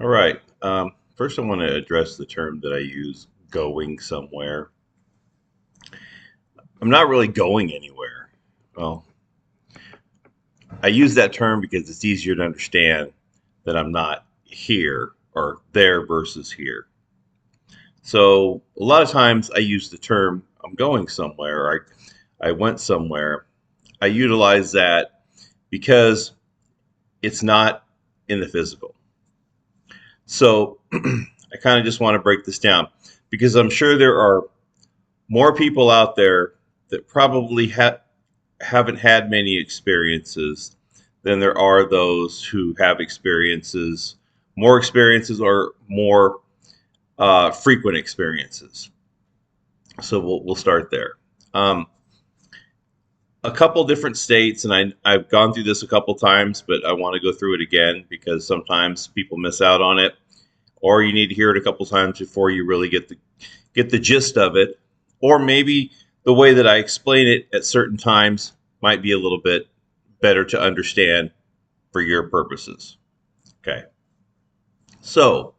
All right. First, I want to address the term that I use, going somewhere. I'm not really going anywhere. Well, I use that term because it's easier to understand that I'm not here or there versus here. So, a lot of times I use the term I'm going somewhere, or I went somewhere. I utilize that because it's not in the physical. So, I kind of just want to break this down because I'm sure there are more people out there that probably haven't had many experiences than there are those who have more experiences, or more frequent experiences. So we'll start there. Um, a couple different states, and I've gone through this a couple times, but I want to go through it again because sometimes people miss out on it, or you need to hear it a couple times before you really get the gist of it, or maybe the way that I explain it at certain times might be a little bit better to understand for your purposes. Okay. So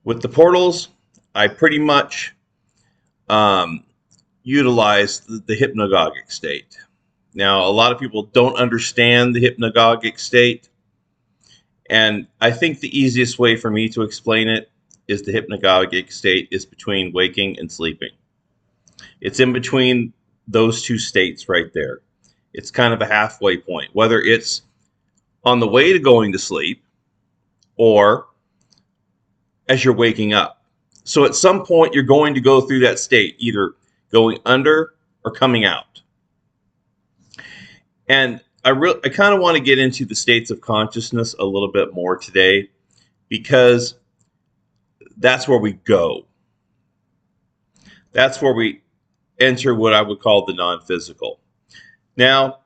with the portals, I pretty much um, utilize the hypnagogic state. Now, a lot of people don't understand the hypnagogic state, and I think the easiest way for me to explain it is the hypnagogic state is between waking and sleeping. It's in between those two states right there. It's kind of a halfway point, whether it's on the way to going to sleep or as you're waking up. So at some point, you're going to go through that state, either going under or coming out. And I kind of want to get into the states of consciousness a little bit more today because that's where we go. That's where we enter what I would call the non physical. Now,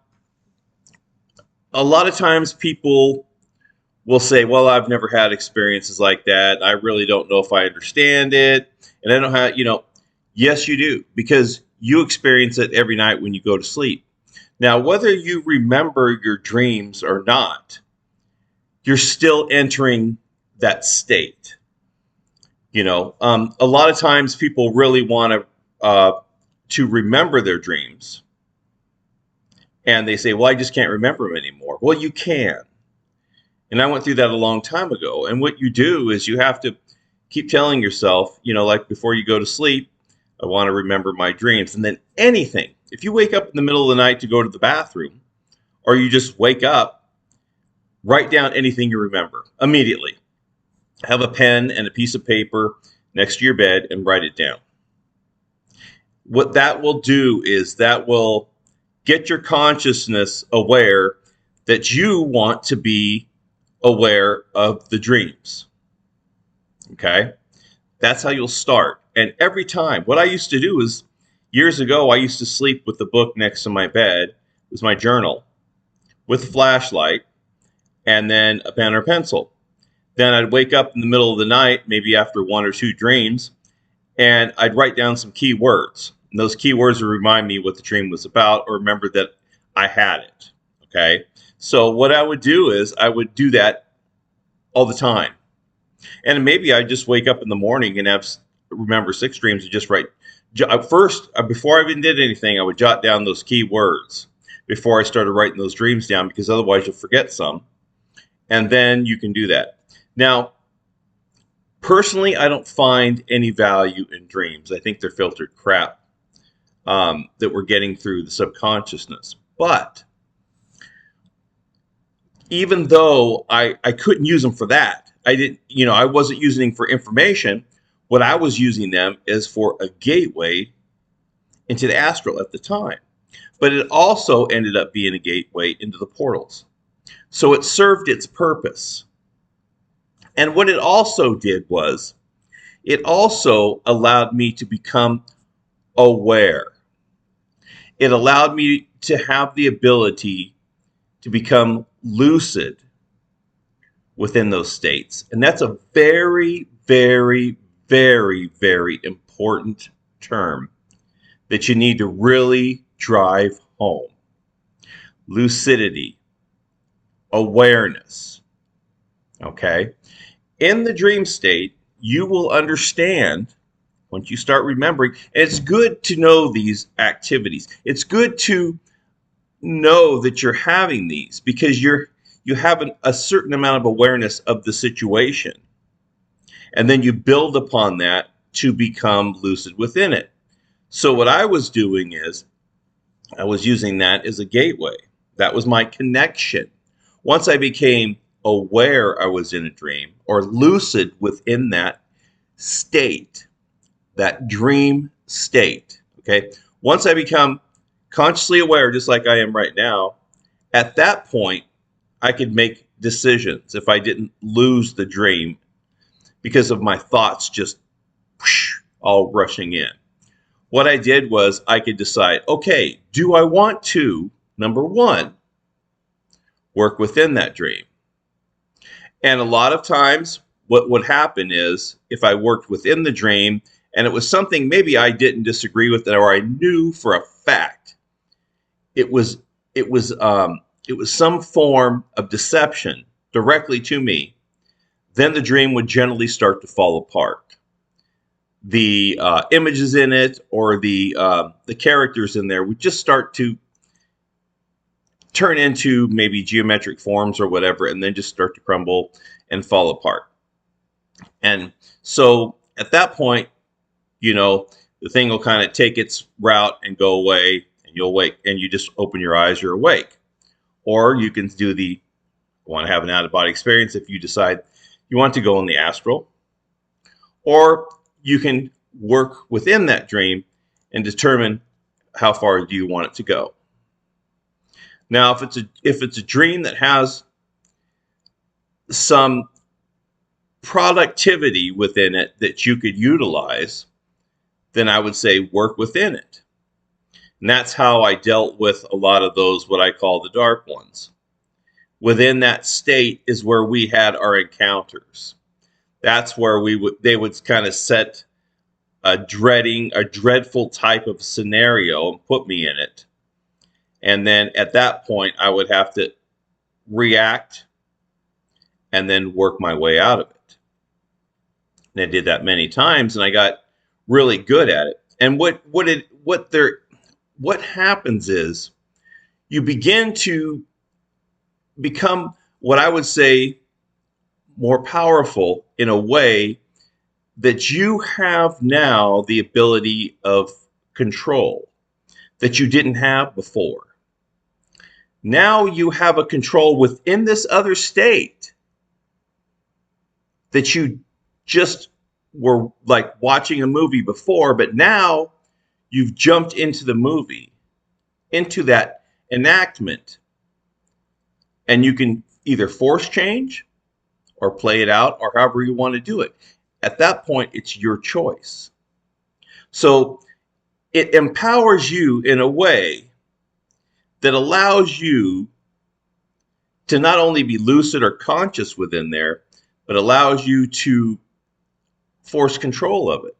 a lot of times people will say, well, I've never had experiences like that. I really don't know if I understand it. And I don't have, yes, you do, because you experience it every night when you go to sleep. Now, whether you remember your dreams or not, you're still entering that state. A lot of times people really want to remember their dreams, and they say, well, I just can't remember them anymore. Well, you can. And I went through that a long time ago. And what you do is you have to keep telling yourself, like before you go to sleep, I want to remember my dreams. And then anything, if you wake up in the middle of the night to go to the bathroom, or you just wake up, write down anything you remember immediately. Have a pen and a piece of paper next to your bed and write it down. What that will do is that will get your consciousness aware that you want to be aware of the dreams. Okay? That's how you'll start. And every time, what I used to do is years ago, I used to sleep with the book next to my bed. It was my journal with a flashlight and then a pen or pencil. Then I'd wake up in the middle of the night, maybe after one or two dreams, and I'd write down some key words. And those key words would remind me what the dream was about or remember that I had it. Okay? So what I would do is I would do that all the time. And maybe I just wake up in the morning and remember six dreams and just write. First, before I even did anything, I would jot down those key words before I started writing those dreams down, because otherwise you'll forget some. And then you can do that. Now, personally, I don't find any value in dreams. I think they're filtered crap that we're getting through the subconsciousness. But even though I couldn't use them for that, I wasn't using them for information. What I was using them is for a gateway into the astral at the time. But it also ended up being a gateway into the portals. So it served its purpose. And what it also did was it also allowed me to become aware. It allowed me to have the ability to become lucid within those states. And that's a very, very, very, very important term that you need to really drive home. Lucidity, awareness. Okay? In the dream state, you will understand once you start remembering. And it's good to know these activities. It's good to know that you're having these because you have a certain amount of awareness of the situation. And then you build upon that to become lucid within it. So what I was doing is I was using that as a gateway. That was my connection. Once I became aware I was in a dream or lucid within that state, that dream state, okay? Once I become consciously aware, just like I am right now, at that point, I could make decisions if I didn't lose the dream because of my thoughts just all rushing in. What I did was I could decide, okay, do I want to, number one, work within that dream? And a lot of times, what would happen is if I worked within the dream and it was something maybe I didn't disagree with or I knew for a fact, it was it was it was some form of deception directly to me, then the dream would generally start to fall apart. The images in it or the characters in there would just start to turn into maybe geometric forms or whatever, and then just start to crumble and fall apart. And so at that point, the thing will kind of take its route and go away, and you'll wake, and you just open your eyes, you're awake. Or you can do the want to have an out of body experience if you decide you want to go in the astral, or you can work within that dream and determine how far do you want it to go. Now, if it's a dream that has some productivity within it that you could utilize, then I would say work within it. And that's how I dealt with a lot of those, what I call the dark ones. Within that state is where we had our encounters. That's where they would kind of set a dreadful type of scenario and put me in it. And then at that point, I would have to react and then work my way out of it. And I did that many times, and I got really good at it. And what happens is you begin to become what I would say more powerful in a way that you have now the ability of control that you didn't have before. Now you have a control within this other state that you just were like watching a movie before, but now you've jumped into the movie, into that enactment, and you can either force change or play it out or however you want to do it. At that point, it's your choice. So it empowers you in a way that allows you to not only be lucid or conscious within there, but allows you to force control of it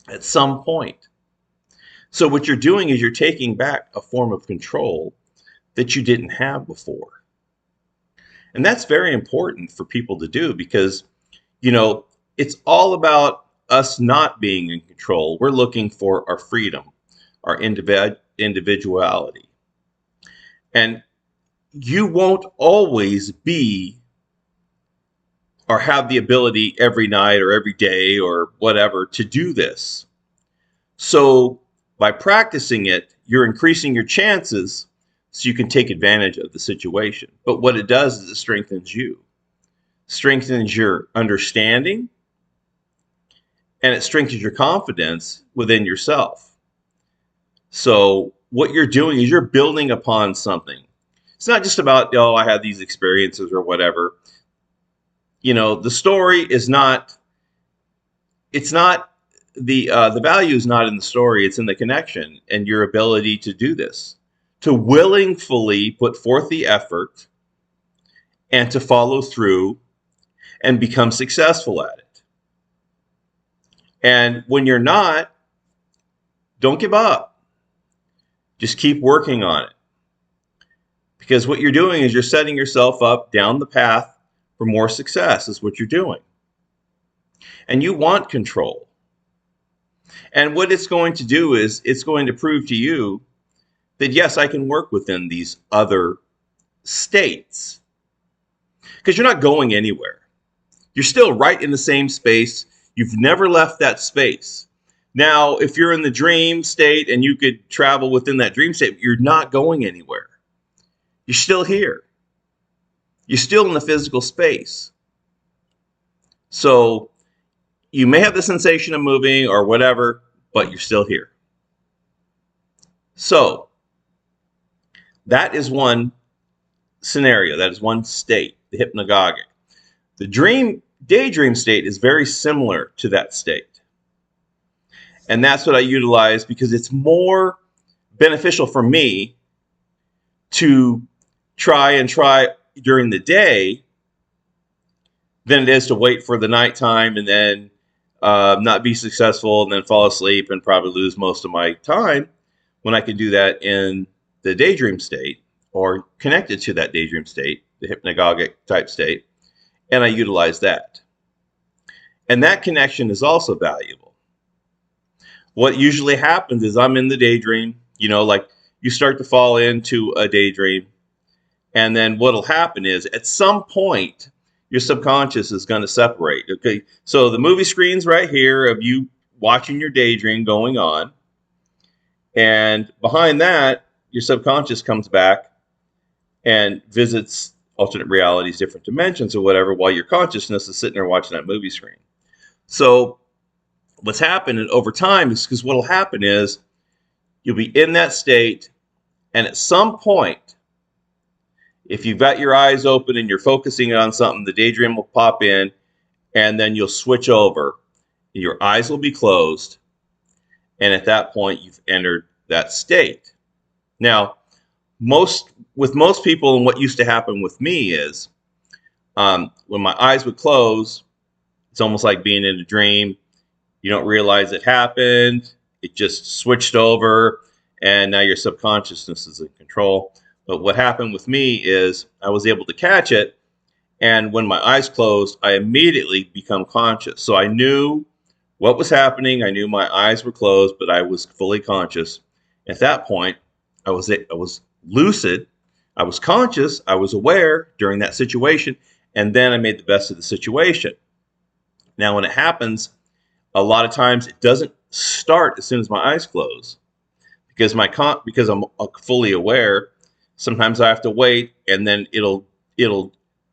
at some point. So what you're doing is you're taking back a form of control that you didn't have before. And that's very important for people to do because, it's all about us not being in control. We're looking for our freedom, our individuality. And you won't always be or have the ability every night or every day or whatever to do this. So by practicing it, you're increasing your chances so you can take advantage of the situation. But what it does is it strengthens you, strengthens your understanding, and it strengthens your confidence within yourself. So what you're doing is you're building upon something. It's not just about, I had these experiences or whatever. The story is not, it's not, the value is not in the story, it's in the connection and your ability to do this, to willingly put forth the effort and to follow through and become successful at it. And when you're not, don't give up. Just keep working on it. Because what you're doing is you're setting yourself up down the path for more success is what you're doing. And you want control. And what it's going to do is it's going to prove to you that, yes, I can work within these other states. Because you're not going anywhere. You're still right in the same space. You've never left that space. Now, if you're in the dream state and you could travel within that dream state, you're not going anywhere. You're still here. You're still in the physical space. So you may have the sensation of moving or whatever, but you're still here. So that is one scenario. That is one state, the hypnagogic. The daydream state is very similar to that state. And that's what I utilize because it's more beneficial for me to try during the day than it is to wait for the nighttime and then not be successful and then fall asleep and probably lose most of my time when I can do that in the daydream state or connected to that daydream state, the hypnagogic type state, and I utilize that. And that connection is also valuable. What usually happens is I'm in the daydream, like you start to fall into a daydream, and then what'll happen is at some point, your subconscious is going to separate. Okay, so the movie screen's right here of you watching your daydream going on. And behind that, your subconscious comes back and visits alternate realities, different dimensions or whatever, while your consciousness is sitting there watching that movie screen. So what's happened over time is because what'll happen is you'll be in that state, and at some point, if you've got your eyes open and you're focusing on something, the daydream will pop in, and then you'll switch over. Your eyes will be closed, and at that point, you've entered that state. Now, with most people, and what used to happen with me is when my eyes would close, it's almost like being in a dream. You don't realize it happened. It just switched over, and now your subconsciousness is in control. But what happened with me is I was able to catch it, and when my eyes closed, I immediately become conscious. So I knew what was happening. I knew my eyes were closed, but I was fully conscious. At that point, I was lucid. I was conscious. I was aware during that situation, and then I made the best of the situation. Now, when it happens, a lot of times it doesn't start as soon as my eyes close because I'm fully aware. Sometimes I have to wait, and then it'll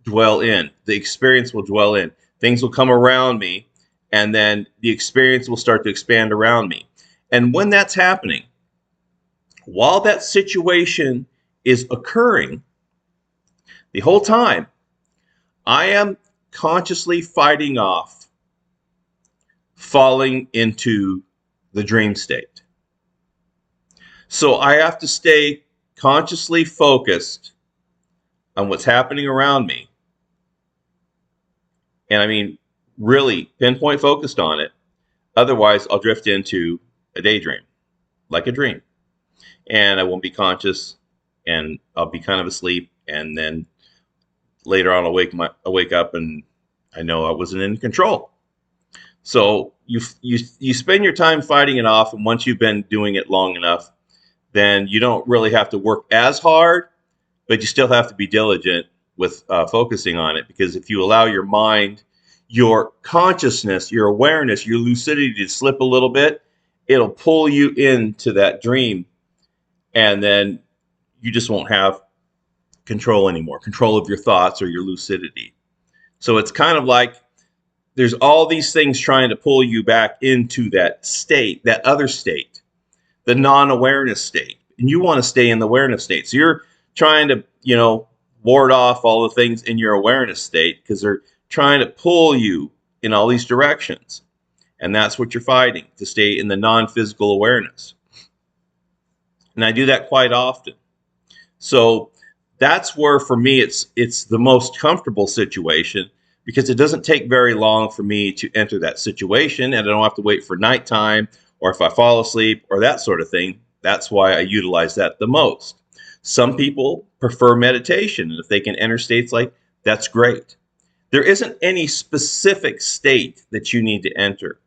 dwell in. The experience will dwell in. Things will come around me, and then the experience will start to expand around me. And when that's happening, while that situation is occurring, the whole time, I am consciously fighting off falling into the dream state. So I have to stay consciously focused on what's happening around me. And I mean, really pinpoint focused on it. Otherwise, I'll drift into a daydream, like a dream. And I won't be conscious, and I'll be kind of asleep. And then later on, I'll wake up and I know I wasn't in control. So you spend your time fighting it off. And once you've been doing it long enough, then you don't really have to work as hard, but you still have to be diligent with focusing on it. Because if you allow your mind, your consciousness, your awareness, your lucidity to slip a little bit, it'll pull you into that dream. And then you just won't have control anymore, control of your thoughts or your lucidity. So it's kind of like there's all these things trying to pull you back into that state, that other state, the non-awareness state. And you want to stay in the awareness state. So you're trying to, ward off all the things in your awareness state because they're trying to pull you in all these directions. And that's what you're fighting, to stay in the non-physical awareness. And I do that quite often. So that's where, for me, it's the most comfortable situation because it doesn't take very long for me to enter that situation, and I don't have to wait for nighttime or if I fall asleep or that sort of thing. That's why I utilize that the most. Some people prefer meditation, and if they can enter states like that's great. There isn't any specific state that you need to enter.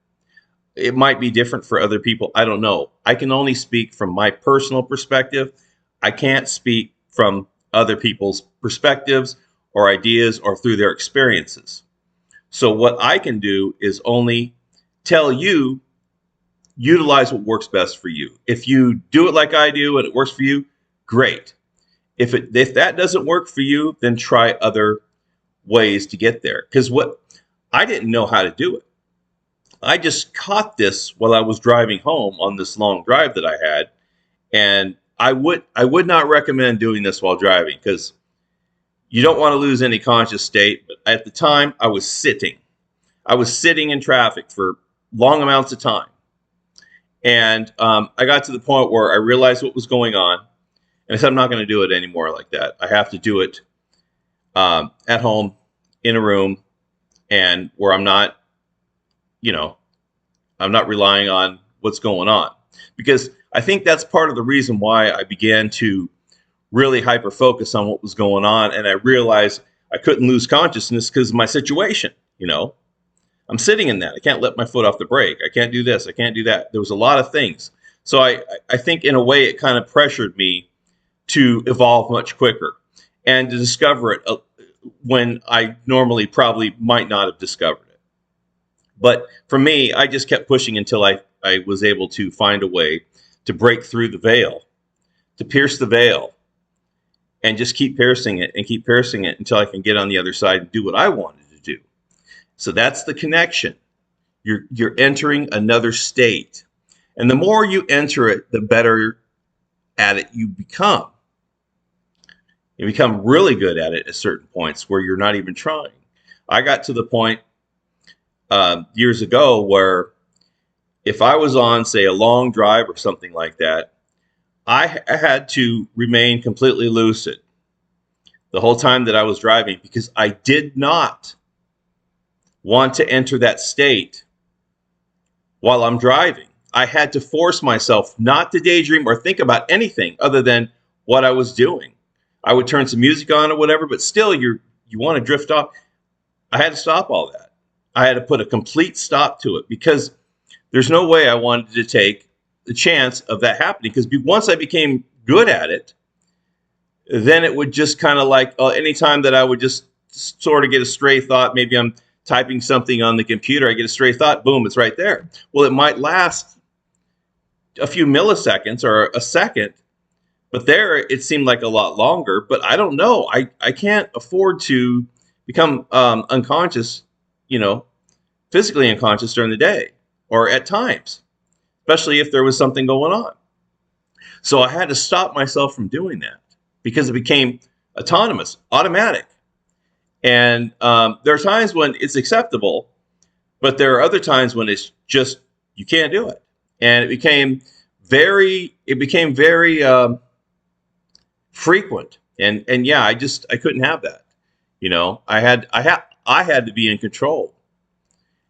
It might be different for other people. I don't know. I can only speak from my personal perspective. I can't speak from other people's perspectives or ideas or through their experiences. So what I can do is only tell you, utilize what works best for you. If you do it like I do and it works for you, great. If that doesn't work for you, then try other ways to get there. Because what I didn't know how to do it. I just caught this while I was driving home on this long drive that I had, and I would not recommend doing this while driving because you don't want to lose any conscious state. But at the time, I was sitting. I was sitting in traffic for long amounts of time, and I got to the point where I realized what was going on, and I said, I'm not going to do it anymore like that. I have to do it at home in a room, and where I'm not, I'm not relying on what's going on, because I think that's part of the reason why I began to really hyper focus on what was going on. And I realized I couldn't lose consciousness because of my situation. I'm sitting in that. I can't let my foot off the brake. I can't do this. I can't do that. There was a lot of things. So I think in a way it kind of pressured me to evolve much quicker and to discover it when I normally probably might not have discovered it. But for me, I just kept pushing until I was able to find a way to break through the veil, to pierce the veil, and just keep piercing it and keep piercing it until I can get on the other side and do what I wanted to do. So that's the connection. You're entering another state. And the more you enter it, the better at it you become. You become really good at it at certain points where you're not even trying. I got to the point years ago where if I was on, say, a long drive or something like that, I had to remain completely lucid the whole time that I was driving because I did not want to enter that state while I'm driving. I had to force myself not to daydream or think about anything other than what I was doing. I would turn some music on or whatever, but still you want to drift off. I had to stop all that. I had to put a complete stop to it because there's no way I wanted to take the chance of that happening, because once I became good at it, then it would just kind of like anytime that I would just sort of get a stray thought, maybe I'm typing something on the computer, I get a stray thought, boom, it's right there. Well, it might last a few milliseconds or a second, but there it seemed like a lot longer. But I don't know. I can't afford to become unconscious, physically unconscious during the day or at times, especially if there was something going on. So I had to stop myself from doing that because it became autonomous, automatic. And there are times when it's acceptable, but there are other times when it's just, you can't do it. And it became very frequent. And yeah, I couldn't have that. I had to be in control.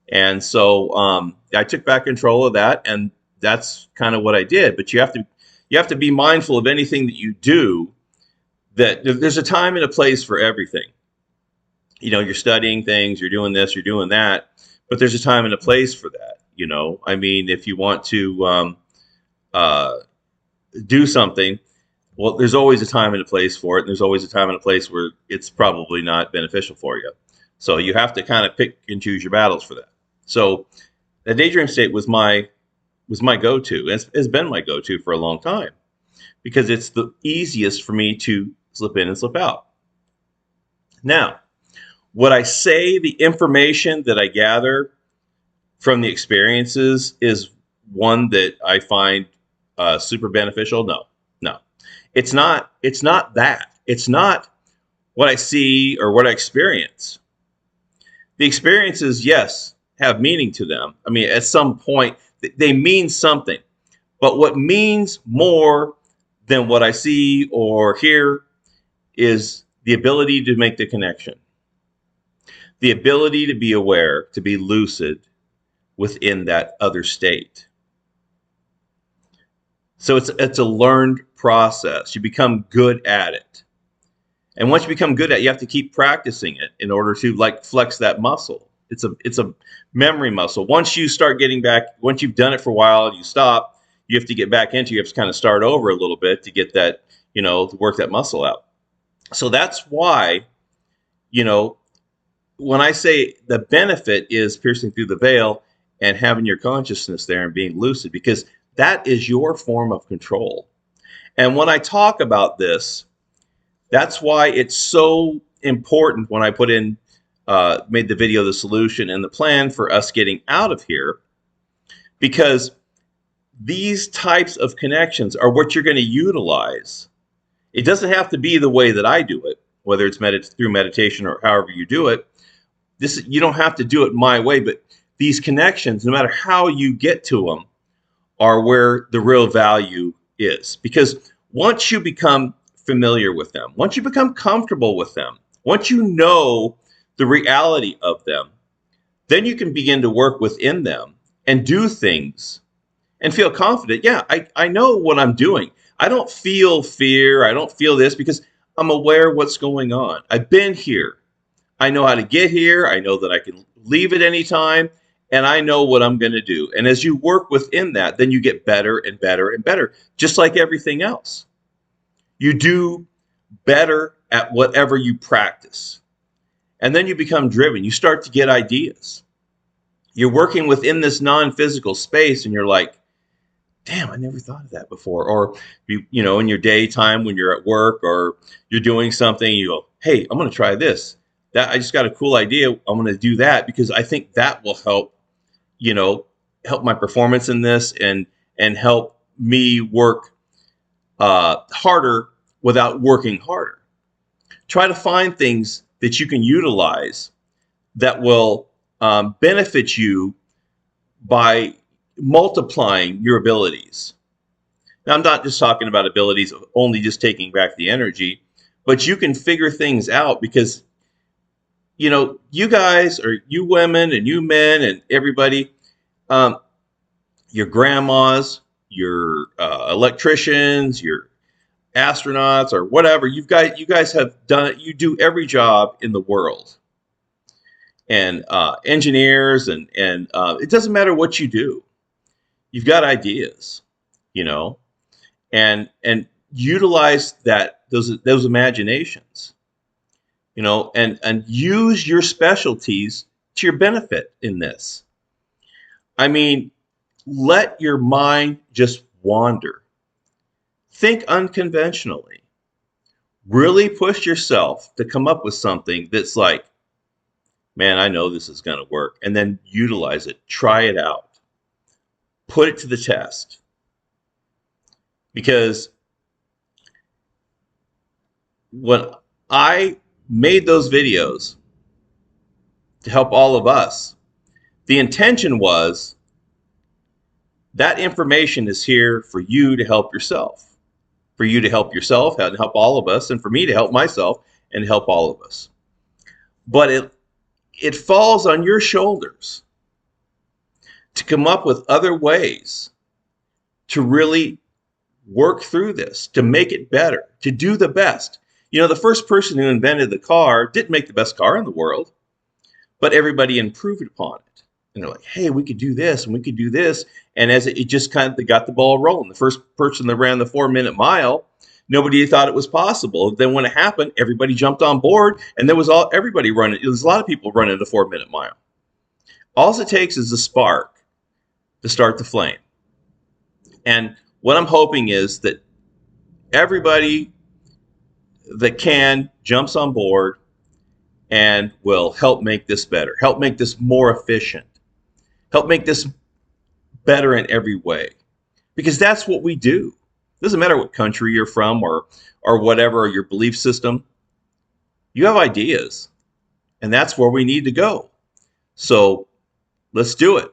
And so I took back control of that, and that's kind of what I did. But you have to be mindful of anything that you do, that there's a time and a place for everything. You're studying things, you're doing this, you're doing that, but there's a time and a place for that. I mean, if you want to do something, well, there's always a time and a place for it. And there's always a time and a place where it's probably not beneficial for you. So you have to kind of pick and choose your battles for that. So the daydream state was my go-to. It's been my go-to for a long time because it's the easiest for me to slip in and slip out. Now, would I say the information that I gather from the experiences is one that I find super beneficial? No. It's not that. It's not what I see or what I experience. The experiences, yes, have meaning to them. I mean, at some point, they mean something. But what means more than what I see or hear is the ability to make the connection. The ability to be aware, to be lucid within that other state. So it's a learned process. You become good at it. And once you become good at it, you have to keep practicing it in order to like flex that muscle. It's a memory muscle. Once you start getting back, once you've done it for a while and you stop, you have to get back into, you have to kind of start over a little bit to get that, to work that muscle out. So that's why, you know, when I say the benefit is piercing through the veil and having your consciousness there and being lucid, because that is your form of control. And when I talk about this, that's why it's so important when I put in, made the video, the solution and the plan for us getting out of here, because these types of connections are what you're going to utilize. It doesn't have to be the way that I do it, whether it's through meditation or however you do it. You don't have to do it my way, but these connections, no matter how you get to them, are where the real value is. Because once you become familiar with them, once you become comfortable with them, once you know the reality of them, then you can begin to work within them and do things and feel confident. Yeah, I know what I'm doing. I don't feel fear. I don't feel this because I'm aware of what's going on. I've been here. I know how to get here. I know that I can leave at any time, and I know what I'm going to do. And as you work within that, then you get better and better and better, just like everything else. You do better at whatever you practice. And then you become driven. You start to get ideas. You're working within this non-physical space, and you're like, damn, I never thought of that before. Or, in your daytime when you're at work or you're doing something, you go, hey, I'm going to try this. I just got a cool idea. I'm going to do that because I think that will help, help my performance in this and help me work harder without working harder. Try to find things that you can utilize that will benefit you by multiplying your abilities. Now, I'm not just talking about abilities of only just taking back the energy, but you can figure things out because, you guys, or you women and you men and everybody, your grandmas, your electricians, your astronauts, or whatever, you guys have done, you do every job in the world. And engineers, and it doesn't matter what you do. You've got ideas, and utilize those imaginations, and use your specialties to your benefit in this. I mean, let your mind just wander. Think unconventionally. Really push yourself to come up with something that's like, man, I know this is going to work. And then utilize it. Try it out. Put it to the test. Because when I made those videos to help all of us, the intention was that information is here for you to help yourself, for you to help yourself and help all of us, and for me to help myself and help all of us. But it falls on your shoulders to come up with other ways to really work through this, to make it better, to do the best. The first person who invented the car didn't make the best car in the world, but everybody improved upon it. And they're like, hey, we could do this and we could do this. And as it just kind of got the ball rolling. The first person that ran the 4-minute mile, nobody thought it was possible. Then when it happened, everybody jumped on board, and there was everybody running. There was a lot of people running the 4-minute mile. All it takes is a spark to start the flame. And what I'm hoping is that everybody that can jumps on board and will help make this better, help make this more efficient, help make this better in every way. Because that's what we do. It doesn't matter what country you're from or whatever, or your belief system. You have ideas, and that's where we need to go. So let's do it.